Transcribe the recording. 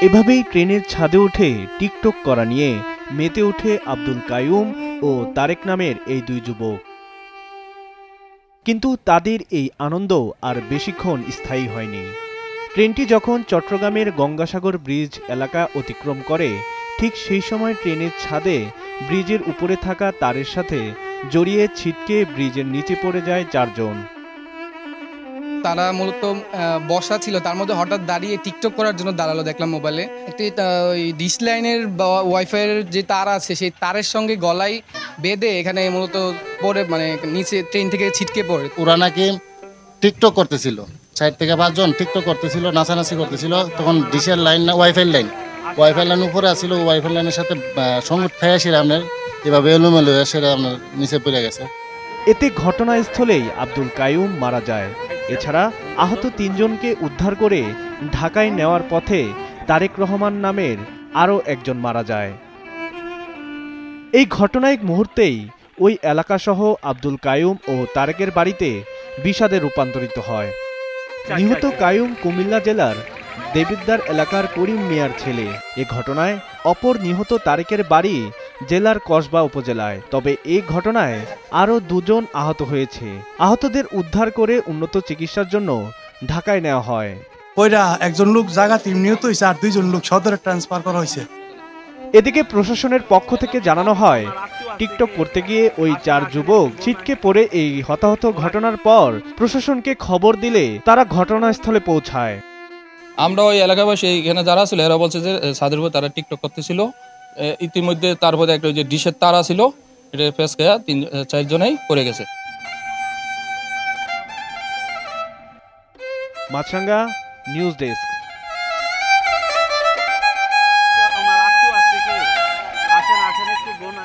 এভাবেই ট্রেনের ছাদে উঠে টিকটক করা নিয়ে মেতে ওঠে আব্দুল কাইয়ুম ও তারেক নামের এই দুই যুবক। কিন্তু তাদের এই আনন্দ আর বেশিক্ষণ স্থায়ী হয়নি। ট্রেনটি যখন চট্টগ্রামের গঙ্গাসাগর ব্রিজ এলাকা অতিক্রম করে, ঠিক সেই সময় ট্রেনের ছাদে ব্রিজের উপরে থাকা তারের সাথে জড়িয়ে ছিটকে ব্রিজের নিচে পড়ে যায় চারজন। তারা মূলত বসা ছিল, তার মধ্যে হঠাৎ দাঁড়িয়ে টিকটক করার জন্য দাঁড়ালো দেখলাম মোবাইলে। একটি ওই ডিশ লাইনের বা ওয়াইফাইয়ের যে তার আছে সেই তারের সঙ্গে গলায় বেঁধে এখানে মূলত পড়ে, মানে নিচে ট্রেন থেকে ছিটকে পড়ে। ওরা নাকি টিকটক করতেছিল, 4 থেকে 5 জন টিকটক করতেছিল, নাচানাচি করতেছিল। তখন ডিশের লাইন না ওয়াইফাই লাইন উপরে আসছিল, ওয়াইফাই লাইনের সাথে সংগত খাই আসে আপনার এভাবে এলোমেলো সেটা আপনার নিচে পড়ে গেছে। এতে ঘটনাস্থলেই আব্দুল কাইয়ুম মারা যায়। এছাড়া আহত 3 জনকে উদ্ধার করে ঢাকায় নেওয়ার পথে তারেক রহমান নামের আরও একজন মারা যায়। এই ঘটনার মুহূর্তেই ওই এলাকাসহ আব্দুল কাইয়ুম ও তারেকের বাড়িতে বিষাদে রূপান্তরিত হয়। নিহত কাইয়ুম কুমিল্লা জেলার দেবিদ্দার এলাকার করিম মিয়ার ছেলে। এ ঘটনায় অপর নিহত তারেকের বাড়ি জেলার কসবা উপজেলায়। তবে এই ঘটনায় আরও 2 জন আহত হয়েছে। আহতদের উদ্ধার করে উন্নত চিকিৎসার জন্য ঢাকায় নেওয়া হয়। ওইরা একজন লোক জায়গাতে নিহত হয়েছে আর 2 জন লোক সদরে ট্রান্সফার করা হয়েছে। এদিকে প্রশাসনের পক্ষ থেকে জানানো হয়, টিকটক করতে গিয়ে ওই 4 যুবক ছিটকে পড়ে এই হতাহত ঘটনার পর প্রশাসনকে খবর দিলে তারা ঘটনাস্থলে পৌঁছায়। আমরা ওই এলাকাবাসী এখানে যারা ছিল এরা বলছে যে ছাদের উপর তারা টিকটক করতেছিল। ইতিমধ্যে তারপরে একটা যে ডিশের তারা ছিল এটা ফেস খেয়া 3-4 জনেই পড়ে গেছে। মাছরাঙ্গা নিউজ ডেস্ক। আমার আত্মীয় আছে কি আসেন একটু বোন